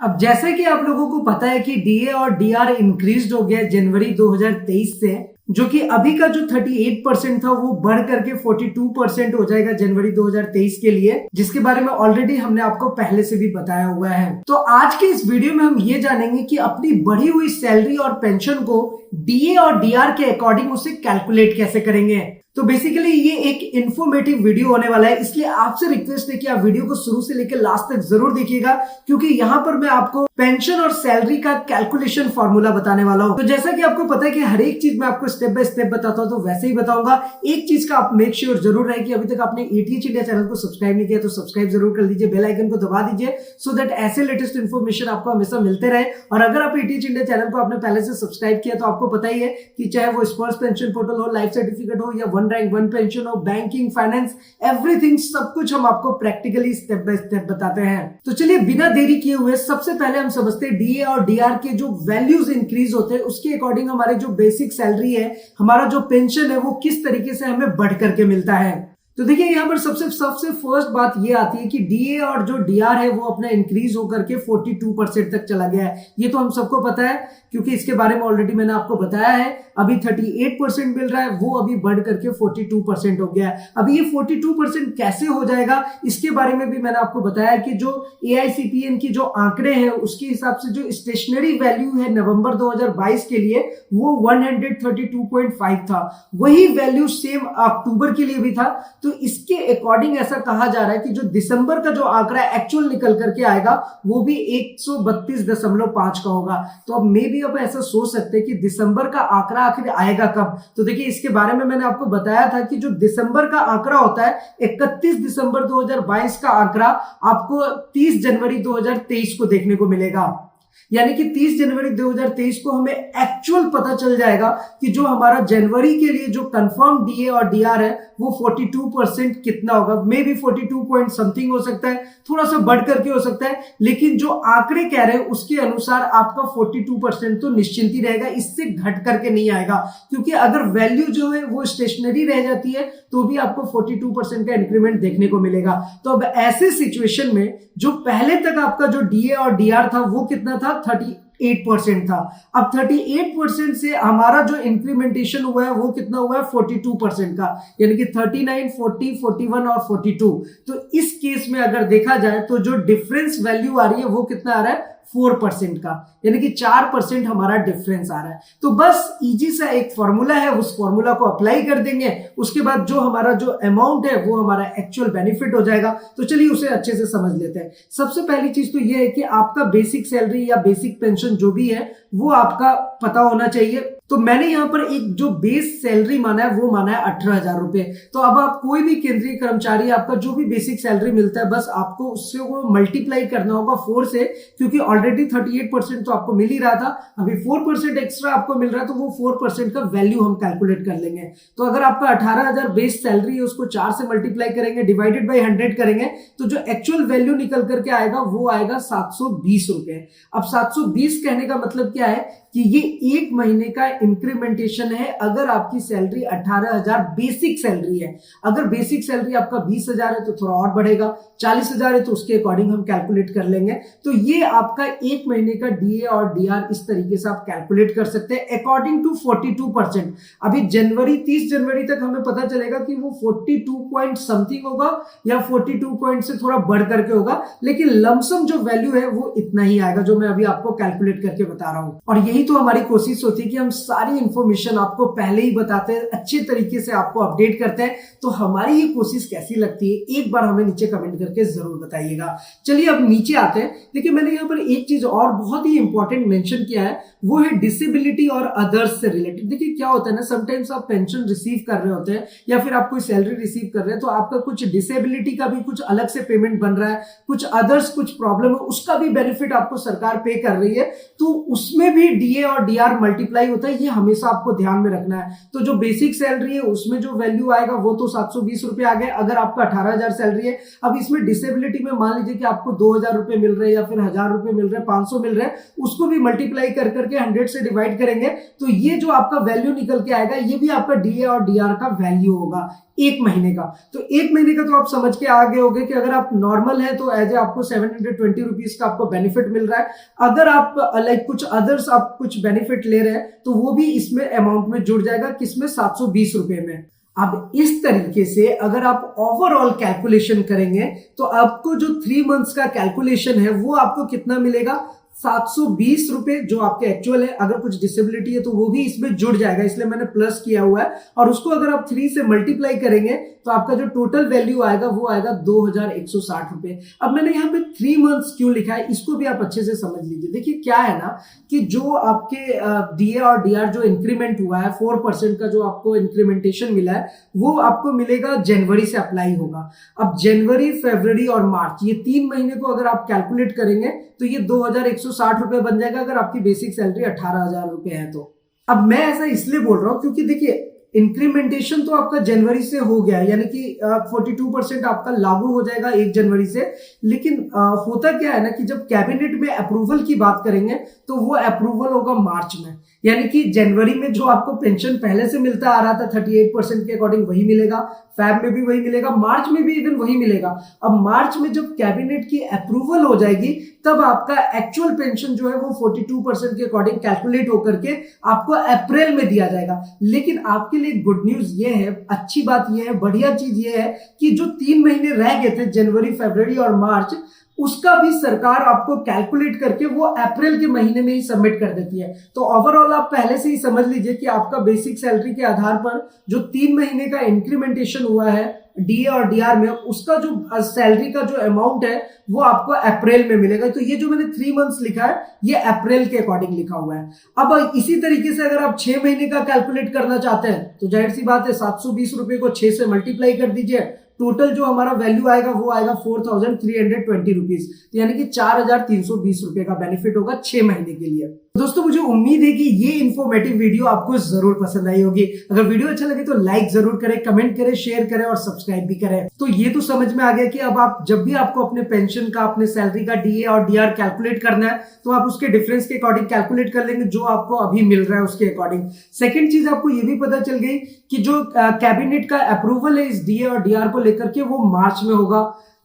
अब जैसे कि आप लोगों को पता है कि डीए और डीआर इंक्रीज हो गया जनवरी 2023 से, जो कि अभी का जो 38% था वो बढ़ करके 42% हो जाएगा जनवरी 2023 के लिए, जिसके बारे में ऑलरेडी हमने आपको पहले से भी बताया हुआ है। तो आज के इस वीडियो में हम ये जानेंगे कि अपनी बढ़ी हुई सैलरी और पेंशन को डीए और डीआर के अकॉर्डिंग उसे कैलकुलेट कैसे करेंगे। तो बेसिकली ये एक इंफॉर्मेटिव वीडियो होने वाला है, इसलिए आपसे रिक्वेस्ट है कि आप वीडियो को शुरू से लेकर लास्ट तक जरूर देखिएगा, क्योंकि यहाँ पर मैं आपको पेंशन और सैलरी का कैलकुलेशन फॉर्मूला बताने वाला हूँ। तो जैसा कि आपको पता है कि हर एक चीज मैं आपको स्टेप बाय स्टेप बताता हूँ, तो वैसे ही बताऊंगा। एक चीज का आप मेक श्योर जरूर रहे कि अभी तक आपने एटीएच इंडिया चैनल को सब्सक्राइब नहीं किया तो सब्सक्राइब जरूर कर लीजिए, बेल आइकन को दबा दीजिए, सो दैट ऐसे लेटेस्ट इन्फॉर्मेशन आपको हमेशा मिलते रहे। और अगर आप एटीएच इंडिया चैनल को आपने पहले से सब्सक्राइब किया तो आपको पता ही है कि चाहे वो स्पर्श पेंशन पोर्टल हो, लाइफ सर्टिफिकेट हो, या वन रैंक वन पेंशन हो, बैंकिंग, फाइनेंस, एवरीथिंग, सब कुछ हम आपको प्रैक्टिकली स्टेप बाय स्टेप बताते हैं। तो चलिए बिना देरी किए हुए सबसे पहले हम समझते हैं डीए और डीआर के जो वैल्यूज इंक्रीज होते हैं उसके अकॉर्डिंग हमारे जो बेसिक सैलरी है, हमारा जो पेंशन है, वो किस तरीके से हमें बढ़ करके मिलता है। तो देखिए यहाँ पर सबसे फर्स्ट बात ये आती है कि डीए और जो डीआर है वो अपना इंक्रीज होकर के 42% तक चला गया है। ये तो हम सबको पता है, क्योंकि इसके बारे में ऑलरेडी मैंने आपको बताया है। अभी 38% मिल रहा है, वो अभी बढ़ करके 42% हो गया है। अभी ये 42% कैसे हो जाएगा, इसके बारे में भी मैंने आपको बताया कि जो एआईसीपीएन की जो आंकड़े हैं उसके हिसाब से जो स्टेशनरी वैल्यू है नवंबर 2022 के लिए वो 132.5 था। वही वैल्यू सेम अक्टूबर के लिए भी था। तो इसके अकॉर्डिंग ऐसा कहा जा रहा है कि जो दिसंबर का जो आंकड़ा एक्चुअल निकल करके आएगा वो भी 132.5 का होगा। तो अब मे भी अब ऐसा सोच सकते हैं कि दिसंबर का आंकड़ा आखिर आएगा कब। तो देखिए इसके बारे में मैंने आपको बताया था कि जो दिसंबर का आंकड़ा होता है 31 दिसंबर 2022 का आंकड़ा आपको 30 जनवरी 2023 को देखने को मिलेगा। यानी कि 30 जनवरी 2023 को हमें एक्चुअल पता चल जाएगा कि जो हमारा जनवरी के लिए जो कंफर्म डीए और डीआर है वो 42% कितना होगा। मे भी 42 पॉइंट समथिंग हो सकता है, थोड़ा सा बढ़ करके हो सकता है, लेकिन जो आंकड़े कह रहे हैं उसके अनुसार आपका 42% तो निश्चिंत ही रहेगा, इससे घट करके नहीं आएगा। क्योंकि अगर वैल्यू जो है वो स्टेशनरी रह जाती है तो भी आपको 42% का इंक्रीमेंट देखने को मिलेगा। तो अब ऐसे सिचुएशन में जो पहले तक आपका जो डीए और डीआर था वो कितना था, 38% था। अब 38% से हमारा जो इंक्रीमेंटेशन हुआ है वो कितना हुआ है, 42% का, यानी कि 39, 40, 41 और 42। तो इस केस में अगर देखा जाए तो जो डिफरेंस वैल्यू आ रही है वो कितना आ रहा है, 4% का, यानी कि 4% हमारा डिफरेंस आ रहा है। तो बस इजी सा एक फॉर्मूला है, उस फॉर्मूला को अप्लाई कर देंगे, उसके बाद जो हमारा जो अमाउंट है वो हमारा एक्चुअल बेनिफिट हो जाएगा। तो चलिए उसे अच्छे से समझ लेते हैं। सबसे पहली चीज तो ये है कि आपका बेसिक सैलरी या बेसिक पेंशन जो भी है वो आपका पता होना चाहिए। तो मैंने यहाँ पर एक जो बेस सैलरी माना है वो माना है 18,000 रुपए। तो अब आप कोई भी केंद्रीय कर्मचारी, आपका जो भी बेसिक सैलरी मिलता है, बस आपको उससे वो मल्टीप्लाई करना होगा 4 से, क्योंकि ऑलरेडी 38% तो आपको मिल ही रहा था, अभी 4% एक्स्ट्रा आपको मिल रहा है, तो वो 4% का वैल्यू हम कैलकुलेट कर लेंगे। तो अगर आपका 18,000 बेस सैलरी है उसको 4 से मल्टीप्लाई करेंगे, डिवाइडेड बाई 100 करेंगे, तो जो एक्चुअल वैल्यू निकल करके आएगा वो आएगा 720 रुपए। अब 720 कहने का मतलब क्या है कि ये एक महीने का इंक्रीमेंटेशन है। अगर आपकी सैलरी 18,000 बेसिक सैलरी है, अगर बेसिक सैलरी आपका 20,000 है तो थोड़ा और बढ़ेगा, 40,000 है तो उसके अकॉर्डिंग हम कैलकुलेट कर लेंगे। तो ये आपका एक महीने का डीए और डीआर इस तरीके से आप कैलकुलेट कर सकते हैं अकॉर्डिंग टू 42%। अभी जनवरी 30 जनवरी तक हमें पता चलेगा कि वो 42 पॉइंट समथिंग होगा या 42 पॉइंट से थोड़ा बढ़ करके होगा, लेकिन लमसम जो वैल्यू है वो इतना ही आएगा जो मैं अभी आपको कैलकुलेट करके बता रहा हूं। और यही तो हमारी कोशिश होती है कि हम सारी इंफॉर्मेशन आपको पहले ही बताते हैं, अच्छे तरीके से आपको अपडेट करते हैं। तो हमारी ये कोशिश कैसी लगती है एक बार हमें नीचे कमेंट करके जरूर बताइएगा। चलिए अब नीचे आते हैं। देखिए मैंने यहाँ पर एक चीज और बहुत ही इंपॉर्टेंट मेंशन किया है, वो है डिसेबिलिटी और अदर्स से रिलेटेड। देखिए क्या होता है ना, समटाइम्स आप पेंशन रिसीव कर रहे होते हैं या फिर आप कोई सैलरी रिसीव कर रहे हैं, तो आपका कुछ डिसेबिलिटी का भी कुछ अलग से पेमेंट बन रहा है, कुछ अदर्स कुछ प्रॉब्लम है उसका भी बेनिफिट आपको सरकार पे कर रही है, तो उसमें भी डीए और डीआर मल्टीप्लाई होता है। ये हमेशा आपको ध्यान में रखना है। तो जो बेसिक सैलरी है उसमें जो वैल्यू आएगा वो तो 720 रुपए आ गए, अगर आपका 18,000 सैलरी है। अब इसमें डिसेबिलिटी में मान लीजिए कि आपको 2,000 रुपए मिल रहे हैं या फिर 1,000 रुपए मिल रहे हैं, 500 मिल रहे हैं, उसको भी मल्टीप्लाई कर करके 100 से डिवाइड करेंगे, तो ये जो आपका वैल्यू निकल के आएगा ये भी आपका डीए और डीआर का वैल्यू होगा। एक महीने का। तो एक महीने का तो आप समझ के आ गए होंगे कि अगर आप नॉर्मल है तो एज ए आपको 720 रुपीज का आपको बेनिफिट मिल रहा है। अगर आप लाइक कुछ अदर्स आप कुछ बेनिफिट ले रहे हैं तो वो भी इसमें अमाउंट में जुड़ जाएगा, किसमें 720 रुपए में। अब इस तरीके से अगर आप ओवरऑल कैलकुलेशन करेंगे तो आपको जो 3 मंथ्स का कैलकुलेशन है वो आपको कितना मिलेगा, 720 रुपए जो आपके एक्चुअल है। अगर कुछ डिसेबिलिटी है तो वो भी इसमें जुड़ जाएगा, इसलिए मैंने प्लस किया हुआ है। और उसको अगर आप 3 से मल्टीप्लाई करेंगे तो आपका जो टोटल वैल्यू आएगा वो आएगा 2160 रुपए। अब मैंने यहाँ पे 3 मंथ्स क्यों लिखा है इसको भी आप अच्छे से समझ लीजिए। देखिए क्या है ना कि जो आपके डीए और डीआर जो इंक्रीमेंट हुआ है 4% का जो आपको इंक्रीमेंटेशन मिला है वो आपको मिलेगा जनवरी से अप्लाई होगा। अब जनवरी, फरवरी और मार्च ये 3 महीने को अगर आप कैलकुलेट करेंगे तो ये 2160 रुपए बन जाएगा अगर आपकी बेसिक सैलरी 18,000 रुपए है तो। अब मैं ऐसा इसलिए बोल रहा हूं क्योंकि देखिए इंक्रीमेंटेशन तो आपका जनवरी से हो गया, यानी कि 42% आपका लागू हो जाएगा 1 जनवरी से। लेकिन होता क्या है ना कि जब कैबिनेट में अप्रूवल की बात करेंगे तो वो अप्रूवल होगा मार्च में, यानी कि जनवरी में जो आपको पेंशन पहले से मिलता आ रहा था 38% के अकॉर्डिंग वही मिलेगा, फैब में भी वही मिलेगा, मार्च में भी इवन वही मिलेगा। अब मार्च में जब कैबिनेट की अप्रूवल हो जाएगी तब आपका एक्चुअल पेंशन जो है वो 42% के अकॉर्डिंग कैलकुलेट होकर के आपको अप्रैल में दिया जाएगा। लेकिन आपके लिए गुड न्यूज ये है, अच्छी बात ये है, बढ़िया चीज ये है कि जो 3 महीने रह गए थे जनवरी, फरवरी और मार्च, उसका भी सरकार आपको कैलकुलेट करके वो अप्रैल के महीने में ही सबमिट कर देती है। तो ओवरऑल आप पहले से ही समझ लीजिए कि आपका बेसिक सैलरी के आधार पर जो 3 महीने का इंक्रीमेंटेशन हुआ है डीए और डीआर में, उसका जो सैलरी का जो अमाउंट है वो आपको अप्रैल में मिलेगा। तो ये जो मैंने 3 मंथ्स लिखा है ये अप्रैल के अकॉर्डिंग लिखा हुआ है। अब इसी तरीके से अगर आप 6 महीने का कैलकुलेट करना चाहते हैं तो जाहिर सी बात है 720 रुपए को 6 से मल्टीप्लाई कर दीजिए, टोटल जो हमारा वैल्यू आएगा वो आएगा 4320 रुपीज, यानी कि 4320 रुपए का बेनिफिट होगा 6 महीने के लिए। दोस्तों मुझे उम्मीद है कि ये इन्फॉर्मेटिव वीडियो आपको जरूर पसंद आई होगी। अगर वीडियो अच्छा लगे तो लाइक जरूर करें, कमेंट करें, शेयर करें और सब्सक्राइब भी करें। तो ये तो समझ में आ गया कि अब आप जब भी आपको अपने पेंशन का, अपने सैलरी का डीए और डीआर कैलकुलेट करना है तो आप उसके डिफरेंस के अकॉर्डिंग कैलकुलेट कर लेंगे जो आपको अभी मिल रहा है उसके अकॉर्डिंग। सेकेंड चीज आपको ये भी पता चल गई कि जो कैबिनेट का अप्रूवल है इस डीए और डीआर को लेकर के वो मार्च में होगा।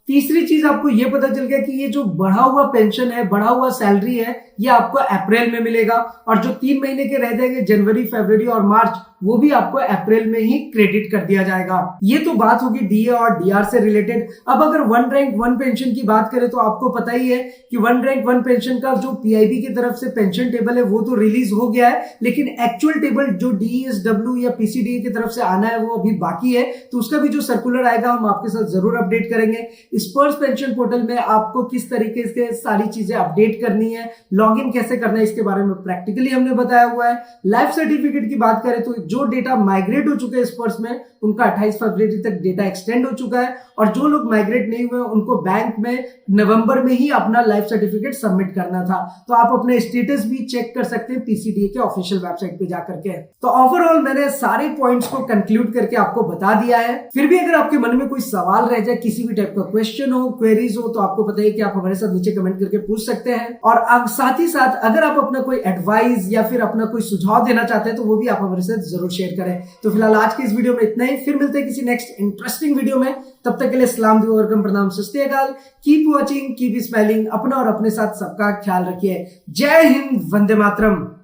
तीसरी चीज आपको ये पता चल गया कि ये जो बढ़ा हुआ पेंशन है, बढ़ा हुआ सैलरी है, ये आपको अप्रैल में मिलेगा और जो 3 महीने के रह जाएंगे जनवरी, फरवरी और मार्च, वो भी आपको अप्रैल में ही क्रेडिट कर दिया जाएगा। ये तो बात होगी डीए और डीआर से रिलेटेड। अब अगर 1 रैंक 1 पेंशन की बात करें तो आपको पता ही है कि 1 रैंक 1 पेंशन का जो पीआईबी की तरफ से पेंशन टेबल है वो तो रिलीज हो गया है, लेकिन एक्चुअल टेबल जो डीएसडब्ल्यू या पीसीडीए की तरफ से आना है वो अभी बाकी है। तो उसका भी जो सर्कुलर आएगा हम आपके साथ जरूर अपडेट करेंगे। स्पर्श पेंशन पोर्टल में आपको किस तरीके से सारी चीजें अपडेट करनी है, लॉगिन कैसे करना है, इसके बारे में प्रैक्टिकली हमने बताया हुआ है। लाइफ सर्टिफिकेट की बात करें तो जो डेटा माइग्रेट हो चुके हैं स्पर्श में उनका 28 फरवरी तक डेटा एक्सटेंड हो चुका है और जो लोग माइग्रेट नहीं हुए उनको बैंक में नवंबर में ही अपना लाइफ सर्टिफिकेट सबमिट करना था। तो आप अपने स्टेटस भी चेक कर सकते हैं पीसीडीए के ऑफिशियल वेबसाइट पे जाकर के। तो ओवरऑल मैंने सारे पॉइंट्स को कंक्लूड करके आपको बता दिया है। फिर भी अगर आपके मन में कोई सवाल रह जाए, किसी भी टाइप का क्वेश्चन हो, क्वेरीज हो, तो आपको पता है कि आप हमारे साथ नीचे कमेंट करके पूछ सकते हैं। और अब साथ ही साथ अगर आप अपना कोई एडवाइस या फिर अपना कोई सुझाव देना चाहते हैं तो वो भी आप हमारे साथ जरूर शेयर करें। तो फिलहाल आज के इस वीडियो में इतना ही, फिर मिलते हैं किसी नेक्स्ट इंटरेस्टिंग वीडियो में। तब तक के लिए सलाम, दुआ और प्रणाम, सत श्री अकाल। Keep watching, keep smiling. अपना और अपने साथ सबका ख्याल रखिए। जय हिंद, वंदे मातरम।